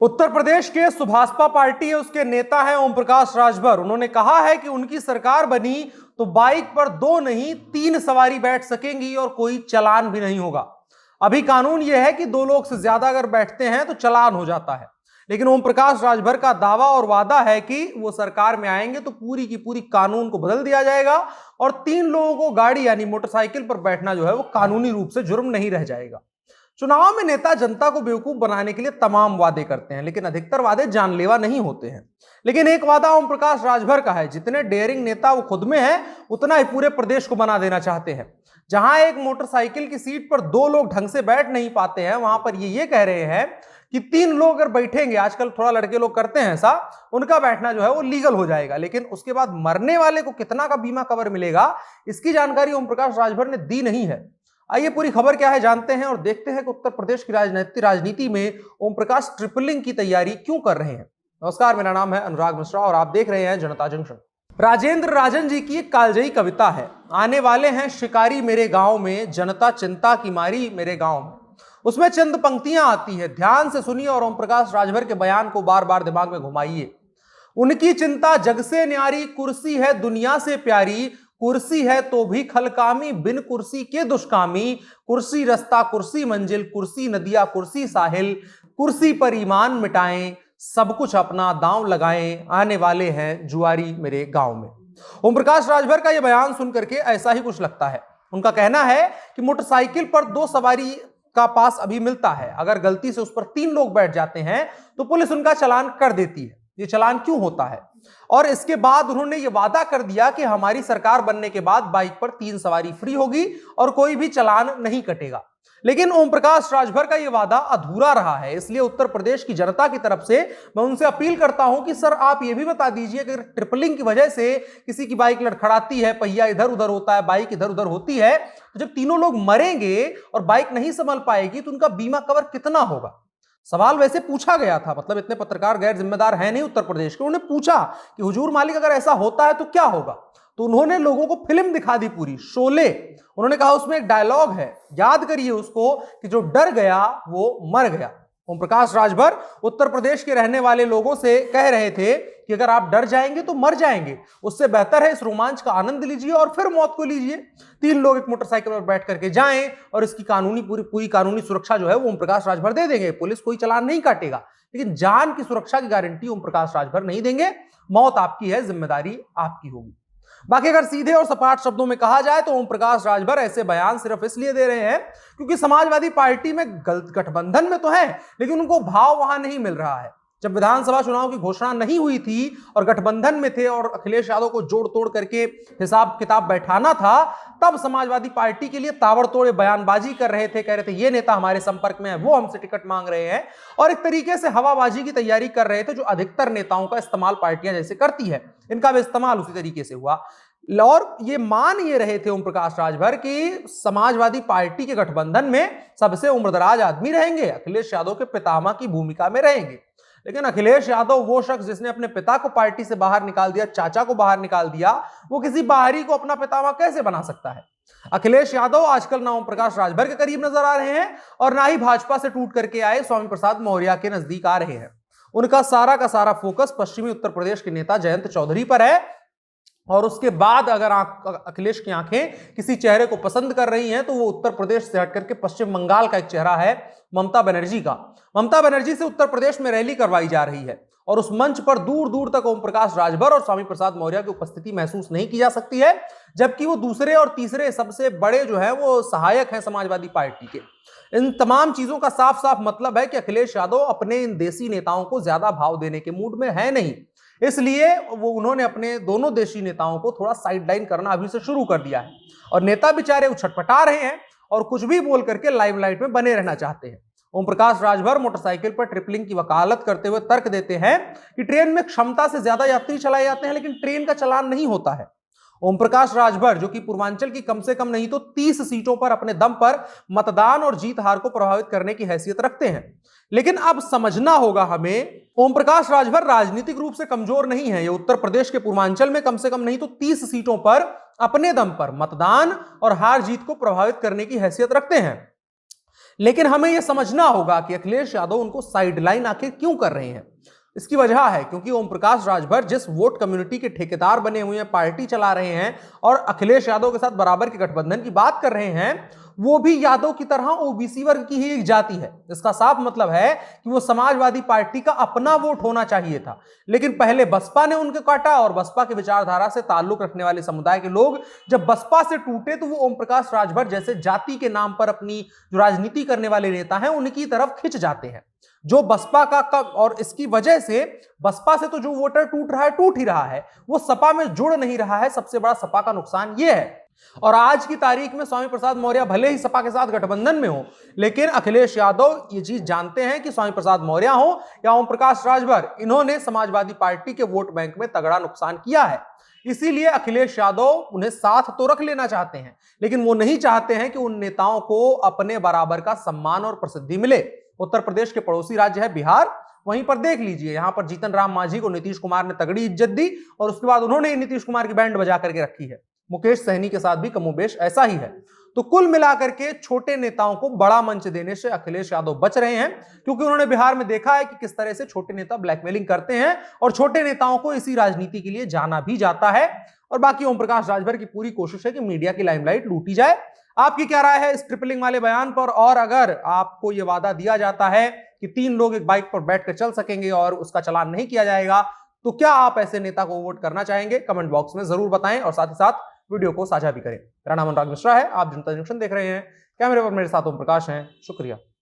उत्तर प्रदेश के सुभाषपा पार्टी है, उसके नेता है ओम प्रकाश राजभर। उन्होंने कहा है कि उनकी सरकार बनी तो बाइक पर 2 नहीं 3 सवारी बैठ सकेंगी और कोई चालान भी नहीं होगा। अभी कानून यह है कि 2 लोग से ज्यादा अगर बैठते हैं तो चालान हो जाता है, लेकिन ओम प्रकाश राजभर का दावा और वादा है कि वो सरकार में आएंगे तो पूरी की पूरी कानून को बदल दिया जाएगा और 3 लोगों को गाड़ी यानी मोटरसाइकिल पर बैठना जो है वो कानूनी रूप से जुर्म नहीं रह जाएगा। चुनाव में नेता जनता को बेवकूफ बनाने के लिए तमाम वादे करते हैं, लेकिन अधिकतर वादे जानलेवा नहीं होते हैं। लेकिन एक वादा ओम प्रकाश राजभर का है, जितने डेयरिंग नेता वो खुद में है उतना ही पूरे प्रदेश को बना देना चाहते हैं। जहां एक मोटरसाइकिल की सीट पर 2 लोग ढंग से बैठ नहीं पाते हैं, वहां पर ये कह रहे हैं कि 3 लोग अगर बैठेंगे, आजकल थोड़ा लड़के लोग करते हैं ऐसा, उनका बैठना जो है वो लीगल हो जाएगा। लेकिन उसके बाद मरने वाले को कितना का बीमा कवर मिलेगा, इसकी जानकारी ओम प्रकाश राजभर ने दी नहीं है। आइए पूरी खबर क्या है जानते हैं और देखते हैं कि उत्तर प्रदेश की राजनीति में ओम प्रकाश ट्रिपलिंग की तैयारी क्यों कर रहे हैं। नमस्कार, मेरा नाम है अनुराग मिश्रा और आप देख रहे हैं जनता जंक्शन। राजेंद्र राजन जी की एक कालजयी कविता है, आने वाले हैं शिकारी मेरे गांव में, जनता चिंता की मारी मेरे गांव में। उसमें चंद पंक्तियां आती है, ध्यान से सुनिए और ओम प्रकाश राजभर के बयान को बार बार दिमाग में घुमाइए। उनकी चिंता जग से न्यारी, कुर्सी है दुनिया से प्यारी, कुर्सी है तो भी खलकामी, बिन कुर्सी के दुष्कामी। कुर्सी रास्ता कुर्सी मंजिल, कुर्सी नदिया कुर्सी साहिल, कुर्सी पर ईमान मिटाएं, सब कुछ अपना दांव लगाएं, आने वाले हैं जुआरी मेरे गांव में। ओम प्रकाश राजभर का यह बयान सुनकर के ऐसा ही कुछ लगता है। उनका कहना है कि मोटरसाइकिल पर 2 सवारी का पास अभी मिलता है, अगर गलती से उस पर 3 लोग बैठ जाते हैं तो पुलिस उनका चालान कर देती है। ये चालान क्यों होता है? और इसके बाद उन्होंने ये वादा कर दिया कि हमारी सरकार बनने के बाद बाइक पर 3 सवारी फ्री होगी और कोई भी चालान नहीं कटेगा। लेकिन ओम प्रकाश राजभर का यह वादा अधूरा रहा है, इसलिए उत्तर प्रदेश की जनता की तरफ से मैं उनसे अपील करता हूं कि सर आप ये भी बता दीजिए कि ट्रिपलिंग की वजह से किसी की बाइक लड़खड़ाती है, पहिया इधर उधर होता है, बाइक इधर उधर होती है, तो जब तीनों लोग मरेंगे और बाइक नहीं संभल पाएगी तो उनका बीमा कवर कितना होगा? सवाल वैसे पूछा गया था, मतलब इतने पत्रकार गैर जिम्मेदार हैं नहीं उत्तर प्रदेश के। उन्होंने पूछा कि हुजूर मालिक अगर ऐसा होता है तो क्या होगा? तो उन्होंने लोगों को फिल्म दिखा दी पूरी, शोले। उन्होंने कहा उसमें एक डायलॉग है, याद करिए उसको, कि जो डर गया वो मर गया। ओम प्रकाश राजभर उत्तर प्रदेश के रहने वाले लोगों से कह रहे थे कि अगर आप डर जाएंगे तो मर जाएंगे, उससे बेहतर है इस रोमांच का आनंद लीजिए और फिर मौत को लीजिए। 3 लोग एक मोटरसाइकिल पर बैठ करके जाएं और इसकी पूरी कानूनी सुरक्षा जो है वो ओम प्रकाश राजभर दे देंगे। पुलिस कोई चालान नहीं काटेगा, लेकिन जान की सुरक्षा की गारंटी ओम प्रकाश राजभर नहीं देंगे। मौत आपकी है, जिम्मेदारी आपकी होगी। बाकी अगर सीधे और सपाट शब्दों में कहा जाए तो ओम प्रकाश राजभर ऐसे बयान सिर्फ इसलिए दे रहे हैं क्योंकि समाजवादी पार्टी में गठबंधन में तो है, लेकिन उनको भाव वहां नहीं मिल रहा है। जब विधानसभा चुनाव की घोषणा नहीं हुई थी और गठबंधन में थे और अखिलेश यादव को जोड़ तोड़ करके हिसाब किताब बैठाना था, तब समाजवादी पार्टी के लिए ताबड़तोड़ बयानबाजी कर रहे थे, कह रहे थे ये नेता हमारे संपर्क में है, वो हमसे टिकट मांग रहे हैं, और एक तरीके से हवाबाजी की तैयारी कर रहे थे, जो अधिकतर नेताओं का इस्तेमाल पार्टियां जैसे करती है, इनका भी इस्तेमाल उसी तरीके से हुआ। और ये मान ये रहे थे ओम प्रकाश राजभर कि समाजवादी पार्टी के गठबंधन में सबसे उम्रदराज आदमी रहेंगे, अखिलेश यादव के पितामह की भूमिका में रहेंगे। लेकिन अखिलेश यादव वो शख्स जिसने अपने पिता को पार्टी से बाहर निकाल दिया, चाचा को बाहर निकाल दिया, वो किसी बाहरी को अपना पितामह कैसे बना सकता है? अखिलेश यादव आजकल ना ओम प्रकाश राजभर के करीब नजर आ रहे हैं और ना ही भाजपा से टूट करके आए स्वामी प्रसाद मौर्य के नजदीक आ रहे हैं। उनका सारा का सारा फोकस पश्चिमी उत्तर प्रदेश के नेता जयंत चौधरी पर है। और उसके बाद अगर अखिलेश की आंखें किसी चेहरे को पसंद कर रही हैं तो वो उत्तर प्रदेश से हट करके पश्चिम बंगाल का एक चेहरा है ममता बनर्जी का। ममता बनर्जी से उत्तर प्रदेश में रैली करवाई जा रही है और उस मंच पर दूर दूर तक ओम प्रकाश राजभर और स्वामी प्रसाद मौर्य की उपस्थिति महसूस नहीं की जा सकती है, जबकि वो दूसरे और तीसरे सबसे बड़े जो है वो सहायक हैं समाजवादी पार्टी के। इन तमाम चीजों का साफ साफ मतलब है कि अखिलेश यादव अपने इन देसी नेताओं को ज्यादा भाव देने के मूड में है नहीं, इसलिए वो उन्होंने अपने दोनों देशी नेताओं को थोड़ा साइडलाइन करना अभी से शुरू कर दिया है और नेता बेचारे छटपटा रहे हैं और कुछ भी बोल करके लाइमलाइट में बने रहना चाहते हैं। ओम प्रकाश राजभर मोटरसाइकिल पर ट्रिपलिंग की वकालत करते हुए तर्क देते हैं कि ट्रेन में क्षमता से ज्यादा यात्री चलाए जाते हैं, लेकिन ट्रेन का चालान नहीं होता है। ओम प्रकाश राजभर जो कि पूर्वांचल की कम से कम नहीं तो 30 सीटों पर अपने दम पर मतदान और जीत हार को प्रभावित करने की हैसियत रखते हैं, लेकिन अब समझना होगा हमें, ओम प्रकाश राजभर राजनीतिक रूप से कमजोर नहीं है। ये उत्तर प्रदेश के पूर्वांचल में कम से कम नहीं तो 30 सीटों पर अपने दम पर मतदान और हार जीत को प्रभावित करने की हैसियत रखते हैं। लेकिन हमें यह समझना होगा कि अखिलेश यादव उनको साइडलाइन आखिर क्यों कर रहे हैं। इसकी वजह है क्योंकि ओम प्रकाश राजभर जिस वोट कम्युनिटी के ठेकेदार बने हुए हैं, पार्टी चला रहे हैं और अखिलेश यादव के साथ बराबर के गठबंधन की बात कर रहे हैं, वो भी यादव की तरह ओबीसी वर्ग की ही एक जाति है। इसका साफ मतलब है कि वो समाजवादी पार्टी का अपना वोट होना चाहिए था, लेकिन पहले बसपा ने उनको काटा और बसपा की विचारधारा से ताल्लुक रखने वाले समुदाय के लोग जब बसपा से टूटे तो वो ओम प्रकाश राजभर जैसे जाति के नाम पर अपनी जो राजनीति करने वाले नेता हैं उनकी तरफ खिंच जाते हैं, जो बसपा का और इसकी वजह से बसपा से तो जो वोटर टूट रहा है टूट ही रहा है, वो सपा में जुड़ नहीं रहा है। सबसे बड़ा सपा का नुकसान यह है। और आज की तारीख में स्वामी प्रसाद मौर्य भले ही सपा के साथ गठबंधन में हो, लेकिन अखिलेश यादव ये चीज जानते हैं कि स्वामी प्रसाद मौर्य हो या ओम प्रकाश राजभर, इन्होंने समाजवादी पार्टी के वोट बैंक में तगड़ा नुकसान किया है। इसीलिए अखिलेश यादव उन्हें साथ तो रख लेना चाहते हैं, लेकिन वो नहीं चाहते हैं कि उन नेताओं को अपने बराबर का सम्मान और प्रसिद्धि मिले। उत्तर प्रदेश के पड़ोसी राज्य है बिहार, वहीं पर देख लीजिए, यहां पर जीतन राम मांझी को नीतीश कुमार ने तगड़ी इज्जत दी और उसके बाद उन्होंने नीतीश कुमार की बैंड बजा करके रखी है। मुकेश सहनी के साथ भी कमोबेश ऐसा ही है। तो कुल मिलाकर के छोटे नेताओं को बड़ा मंच देने से अखिलेश यादव बच रहे हैं, क्योंकि उन्होंने बिहार में देखा है कि किस तरह से छोटे नेता ब्लैकमेलिंग करते हैं और छोटे नेताओं को इसी राजनीति के लिए जाना भी जाता है। और बाकी ओम प्रकाश राजभर की पूरी कोशिश है कि मीडिया की लाइमलाइट लूटी जाए। आपकी क्या राय है इस ट्रिपलिंग वाले बयान पर? और अगर आपको यह वादा दिया जाता है कि 3 लोग एक बाइक पर बैठकर चल सकेंगे और उसका चालान नहीं किया जाएगा, तो क्या आप ऐसे नेता को वोट करना चाहेंगे? कमेंट बॉक्स में जरूर बताएं और साथ ही साथ वीडियो को साझा भी करें। मेरा नाम अनुराग मिश्रा है, आप जनता जंक्शन देख रहे हैं। कैमरे पर मेरे साथ ओम प्रकाश हैं। शुक्रिया।